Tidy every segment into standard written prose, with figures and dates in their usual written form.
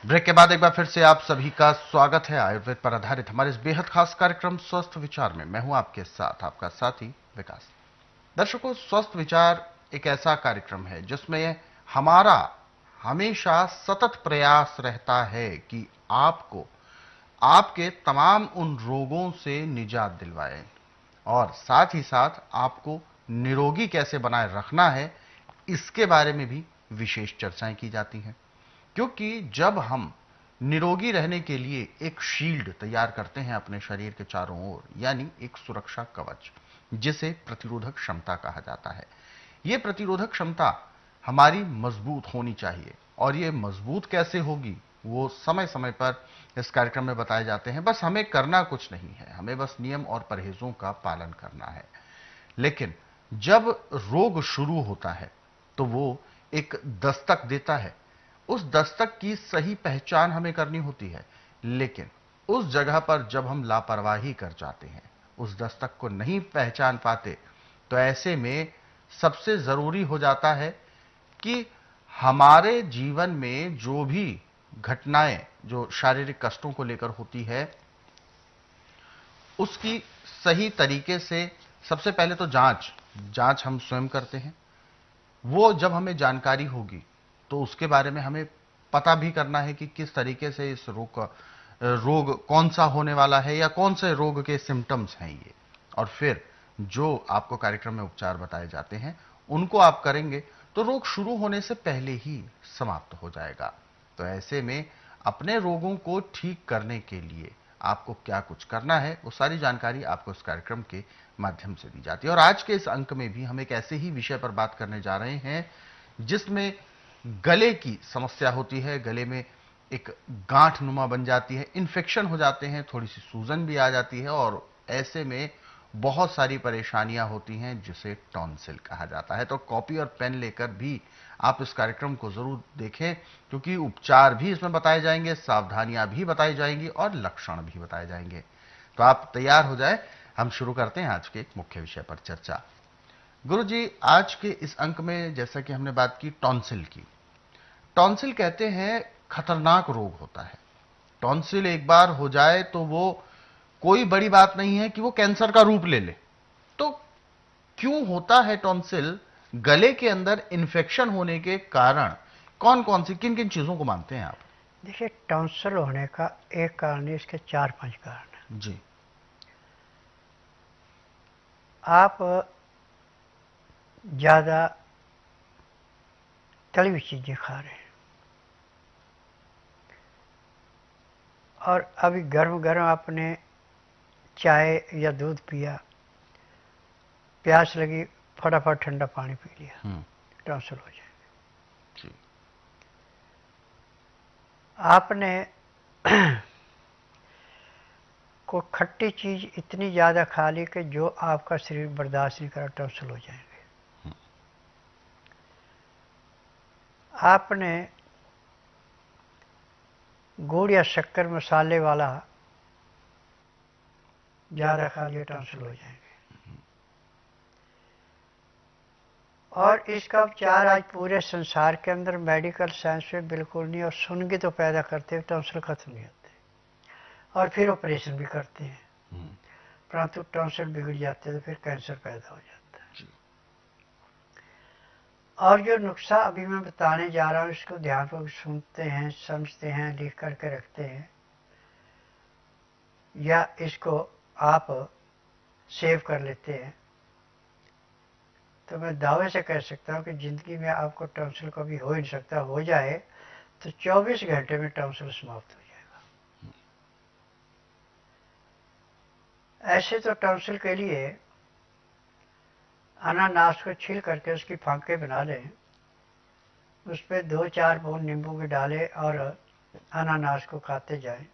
Break के बाद एक बार फिर से आप सभी का स्वागत है आयुर्वेद पर आधारित हमारे इस बेहद खास कार्यक्रम स्वस्थ विचार में। मैं हूं आपके साथ आपका साथी विकास। दर्शकों, स्वस्थ विचार एक ऐसा कार्यक्रम है जिसमें हमारा हमेशा सतत प्रयास रहता है कि आपको आपके तमाम उन रोगों से निजात दिलवाएं और साथ ही साथ आपको निरोगी कैसे बनाए रखना है, इसके बारे में भी विशेष चर्चाएं की जाती हैं। क्योंकि जब हम निरोगी रहने के लिए एक शील्ड तैयार करते हैं अपने शरीर के चारों ओर, यानी एक सुरक्षा कवच, जिसे प्रतिरोधक क्षमता कहा जाता है। यह प्रतिरोधक क्षमता हमारी मजबूत होनी चाहिए और ये मजबूत कैसे होगी वो समय समय पर इस कार्यक्रम में बताए जाते हैं। बस हमें करना कुछ नहीं है, हमें बस नियम और परहेजों का पालन करना है। लेकिन जब रोग शुरू होता है तो वो एक दस्तक देता है। उस दस्तक की सही पहचान हमें करनी होती है, लेकिन उस जगह पर जब हम लापरवाही कर जाते हैं, उस दस्तक को नहीं पहचान पाते, तो ऐसे में सबसे जरूरी हो जाता है कि हमारे जीवन में जो भी घटनाएं जो शारीरिक कष्टों को लेकर होती है, उसकी सही तरीके से सबसे पहले तो जांच जांच हम स्वयं करते हैं। वो जब हमें जानकारी होगी तो उसके बारे में हमें पता भी करना है कि किस तरीके से इस रोग कौन सा होने वाला है या कौन से रोग के सिम्टम्स हैं ये। और फिर जो आपको कार्यक्रम में उपचार बताए जाते हैं उनको आप करेंगे तो रोग शुरू होने से पहले ही समाप्त हो जाएगा। तो ऐसे में अपने रोगों को ठीक करने के लिए आपको क्या कुछ करना है, वो सारी जानकारी आपको इस कार्यक्रम के माध्यम से दी जाती है। और आज के इस अंक में भी हम एक ऐसे ही विषय पर बात करने जा रहे हैं जिसमें गले की समस्या होती है। गले में एक गांठ नुमा बन जाती है, इन्फेक्शन हो जाते हैं, थोड़ी सी सूजन भी आ जाती है और ऐसे में बहुत सारी परेशानियां होती हैं जिसे टॉन्सिल कहा जाता है। तो कॉपी और पेन लेकर भी आप इस कार्यक्रम को जरूर देखें, क्योंकि उपचार भी इसमें बताए जाएंगे, सावधानियां भी बताई जाएंगी और लक्षण भी बताए जाएंगे। तो आप तैयार हो जाए, हम शुरू करते हैं आज के एक मुख्य विषय पर चर्चा। गुरुजी, आज के इस अंक में जैसा कि हमने बात की टॉन्सिल की, टॉन्सिल कहते हैं खतरनाक रोग होता है। टॉन्सिल एक बार हो जाए तो वो कोई बड़ी बात नहीं है कि वो कैंसर का रूप ले ले। तो क्यों होता है टॉन्सिल? गले के अंदर इंफेक्शन होने के कारण कौन कौन सी किन किन चीजों को मानते हैं आप? देखिए, टॉन्सिल होने का एक कारण नहीं, इसके 4-5 कारण हैं। जी। आप ज़्यादा तली हुई चीज़ें खा रहे हैं और अभी गर्म गर्म आपने चाय या दूध पिया, प्यास लगी, फटाफट ठंडा पानी पी लिया, टॉन्सिल हो जाएगा। जी। आपने को खट्टी चीज़ इतनी ज़्यादा खा ली कि जो आपका शरीर बर्दाश्त नहीं करा, टॉन्सिल हो जाएंगे। आपने गुड़ या शक्कर मसाले वाला ज़्यादा खा लिया, टॉन्सिल हो जाएंगे। और इसका उपचार आज पूरे संसार के अंदर मेडिकल साइंस में बिल्कुल नहीं, और सुन के तो पैदा करते हैं, टॉन्सिल खत्म नहीं होते और फिर ऑपरेशन भी करते हैं, परंतु टॉन्सिल बिगड़ जाते हैं तो फिर कैंसर पैदा हो जाता है। और जो नुस्खा अभी मैं बताने जा रहा हूँ, इसको ध्यानपूर्वक सुनते हैं, समझते हैं, लिख करके रखते हैं, या इसको आप सेव कर लेते हैं, तो मैं दावे से कह सकता हूँ कि ज़िंदगी में आपको टॉन्सिल कभी हो ही नहीं सकता। हो जाए तो 24 घंटे में टॉन्सिल समाप्त हो जाएगा। ऐसे तो टॉन्सिल के लिए अनानास को छील करके उसकी फांके बना लें, उस पर 2-4 बूंद नींबू के डालें और अनानास को खाते जाएं।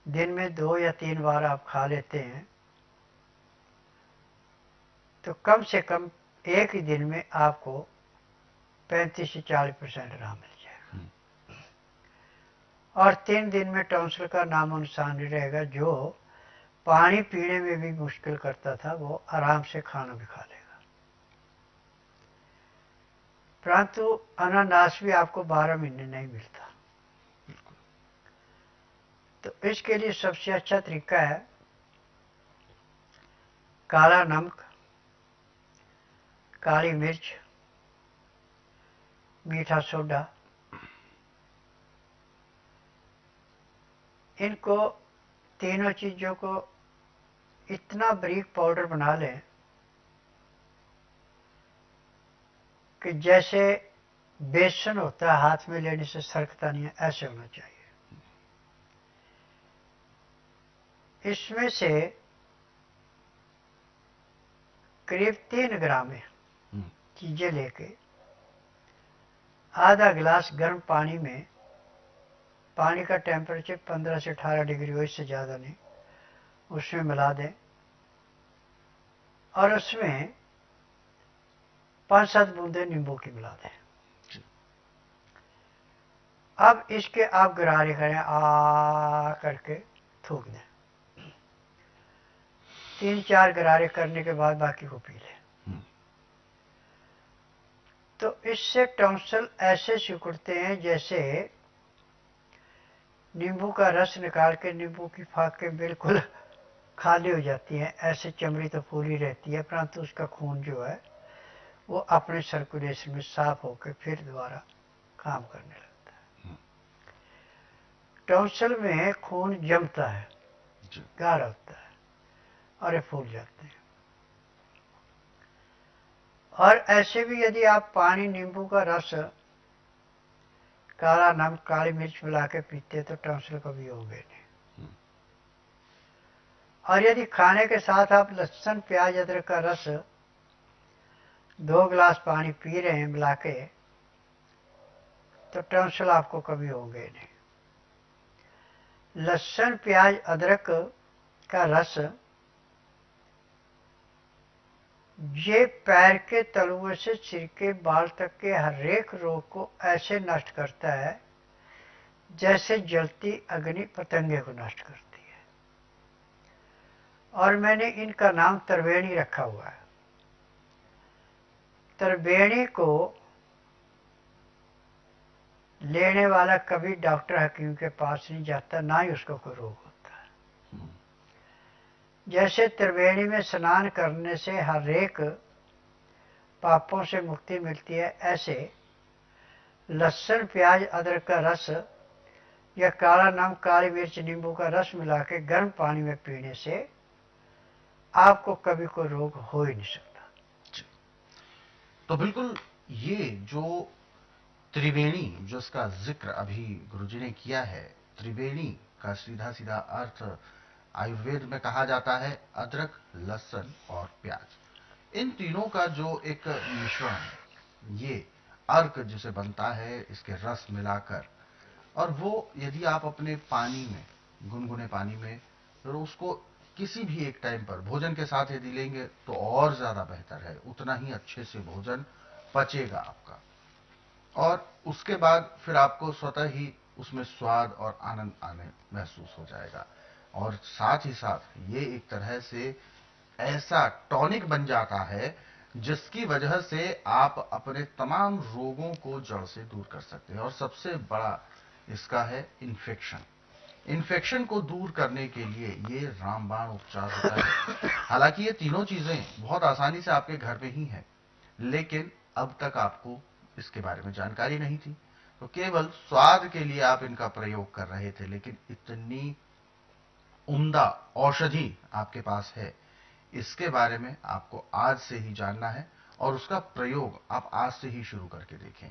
दिन में 2 या 3 बार आप खा लेते हैं तो कम से कम एक ही दिन में आपको 35 से 40% आराम मिल जाएगा। और 3 दिन में टॉन्सिल का नामो निशान नहीं रहेगा। जो पानी पीने में भी मुश्किल करता था वो आराम से खाना भी खा लेगा। परंतु अनानास भी आपको 12 महीने नहीं मिलता। तो इसके लिए सबसे अच्छा तरीका है काला नमक, काली मिर्च, मीठा सोडा, इनको तीनों चीज़ों को इतना बारीक पाउडर बना लें कि जैसे बेसन होता है हाथ में लेने से सरकता नहीं है, ऐसे होना चाहिए। इसमें से करीब 3 ग्राम चीज़ें लेके आधा गिलास गर्म पानी में, पानी का टेम्परेचर 15 से 18 डिग्री हो, इससे ज़्यादा नहीं, उसमें मिला दें और उसमें 5-7 बूंदे नींबू की मिला दें। अब इसके आप गरारे करें, आ करके थूक दें। 3-4 गरारे करने के बाद बाकी को पी लें। तो इससे टॉन्सिल ऐसे सिकुड़ते हैं जैसे नींबू का रस निकाल के नींबू की फाकें बिल्कुल खाली हो जाती हैं, ऐसे चमड़ी तो फूली रहती है, परंतु उसका खून जो है वो अपने सर्कुलेशन में साफ होकर फिर दोबारा काम करने लगता है। टॉन्सिल में खून जमता है, गाढ़ा होता है और ये फूल जाते हैं। और ऐसे भी यदि आप पानी, नींबू का रस, काला नमक, काली मिर्च मिला के पीते तो टॉन्सिल कभी होंगे नहीं। और यदि खाने के साथ आप लहसुन, प्याज, अदरक का रस 2 गिलास पानी पी रहे हैं मिला के, तो टॉन्सिल आपको कभी होंगे नहीं। लहसुन, प्याज, अदरक का रस ये पैर के तलुए से सिर के बाल तक के हर एक रोग को ऐसे नष्ट करता है जैसे जलती अग्नि पतंगे को नष्ट करती है। और मैंने इनका नाम त्रिवेणी रखा हुआ है। त्रिवेणी को लेने वाला कभी डॉक्टर हकीम के पास नहीं जाता, ना ही उसको कोई रोग होता है। जैसे त्रिवेणी में स्नान करने से हर एक पापों से मुक्ति मिलती है, ऐसे लहसुन, प्याज, अदरक का रस या काला नमक, काली मिर्च, नींबू का रस मिला के गर्म पानी में पीने से आपको कभी कोई रोग हो ही नहीं सकता। तो बिल्कुल ये जो त्रिवेणी, जिसका जिक्र अभी गुरुजी ने किया है, त्रिवेणी का सीधा सीधा अर्थ आयुर्वेद में कहा जाता है अदरक, लहसुन और प्याज। इन तीनों का जो एक मिश्रण है, ये अर्क जिसे बनता है इसके रस मिलाकर, और वो यदि आप अपने पानी में, गुनगुने पानी में, तो उसको किसी भी एक टाइम पर भोजन के साथ यदि लेंगे तो और ज्यादा बेहतर है, उतना ही अच्छे से भोजन पचेगा आपका। और उसके बाद फिर आपको स्वतः ही उसमें स्वाद और आनंद आने महसूस हो जाएगा। और साथ ही साथ ये एक तरह से ऐसा टॉनिक बन जाता है जिसकी वजह से आप अपने तमाम रोगों को जड़ से दूर कर सकते हैं। और सबसे बड़ा इसका है इन्फेक्शन। इन्फेक्शन को दूर करने के लिए ये रामबाण उपचार होता है। हालांकि ये तीनों चीजें बहुत आसानी से आपके घर में ही हैं, लेकिन अब तक आपको इसके बारे में जानकारी नहीं थी, तो केवल स्वाद के लिए आप इनका प्रयोग कर रहे थे। लेकिन इतनी उम्दा औषधि आपके पास है, इसके बारे में आपको आज से ही जानना है और उसका प्रयोग आप आज से ही शुरू करके देखें।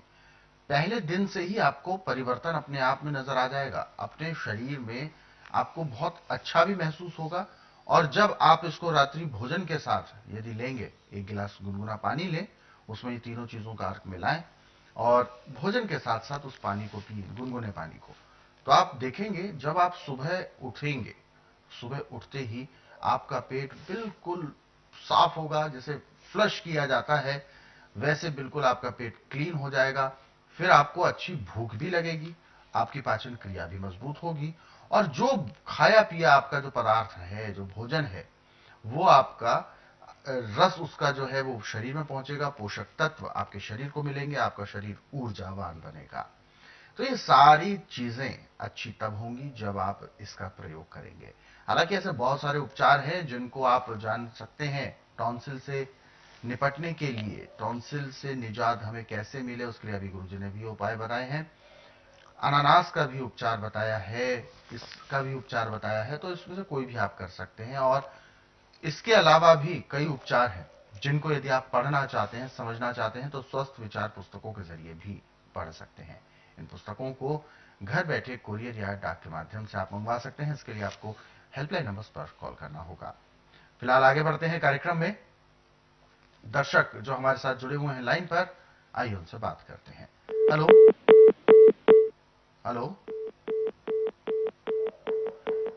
पहले दिन से ही आपको परिवर्तन अपने आप में नजर आ जाएगा। अपने शरीर में आपको बहुत अच्छा भी महसूस होगा। और जब आप इसको रात्रि भोजन के साथ यदि लेंगे, 1 गिलास गुनगुना पानी लें, उसमें ये तीनों चीजों का अर्क मिलाएं और भोजन के साथ साथ उस पानी को पिए, गुनगुने पानी को, तो आप देखेंगे जब आप सुबह उठेंगे, सुबह उठते ही आपका पेट बिल्कुल साफ होगा। जैसे फ्लश किया जाता है वैसे बिल्कुल आपका पेट क्लीन हो जाएगा। फिर आपको अच्छी भूख भी लगेगी, आपकी पाचन क्रिया भी मजबूत होगी और जो खाया पिया आपका जो पदार्थ है, जो भोजन है, वो आपका रस उसका जो है वो शरीर में पहुंचेगा, पोषक तत्व आपके शरीर को मिलेंगे, आपका शरीर ऊर्जावान बनेगा। तो ये सारी चीजें अच्छी तब होंगी जब आप इसका प्रयोग करेंगे। हालांकि ऐसे बहुत सारे उपचार हैं जिनको आप जान सकते हैं टॉन्सिल से निपटने के लिए। टॉन्सिल से निजात हमें कैसे मिले, उसके लिए अभी गुरुजी ने भी उपाय बताए हैं। अनानास का भी उपचार बताया है, इसका भी उपचार बताया है, तो इसमें से कोई भी आप कर सकते हैं। और इसके अलावा भी कई उपचार हैं जिनको यदि आप पढ़ना चाहते हैं, समझना चाहते हैं, तो स्वस्थ विचार पुस्तकों के जरिए भी पढ़ सकते हैं। इन पुस्तकों को घर बैठे कोरियर या डाक के माध्यम से आप मंगवा सकते हैं। इसके लिए आपको हेल्पलाइन नंबर पर कॉल करना होगा। फिलहाल आगे बढ़ते हैं कार्यक्रम में। दर्शक जो हमारे साथ जुड़े हुए हैं लाइन पर, आइए उनसे बात करते हैं। हेलो हेलो,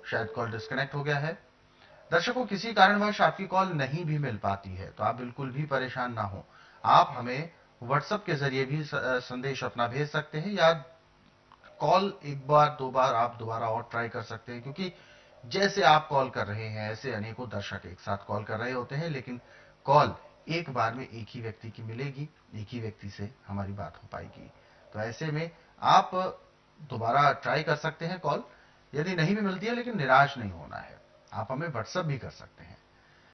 शायद कॉल डिस्कनेक्ट हो गया है। दर्शकों, किसी कारणवश आपकी कॉल नहीं भी मिल पाती है तो आप बिल्कुल भी परेशान ना हो। आप हमें व्हाट्सएप के जरिए भी संदेश अपना भेज सकते हैं, या कॉल एक बार दो बार आप दोबारा और ट्राई कर सकते हैं, क्योंकि जैसे आप कॉल कर रहे हैं ऐसे अनेकों दर्शक एक साथ कॉल कर रहे होते हैं, लेकिन कॉल एक बार में एक ही व्यक्ति की मिलेगी, एक ही व्यक्ति से हमारी बात हो पाएगी। तो ऐसे में आप दोबारा ट्राई कर सकते हैं कॉल। यदि नहीं भी मिलती है, लेकिन निराश नहीं होना है, आप हमें व्हाट्सएप भी कर सकते हैं।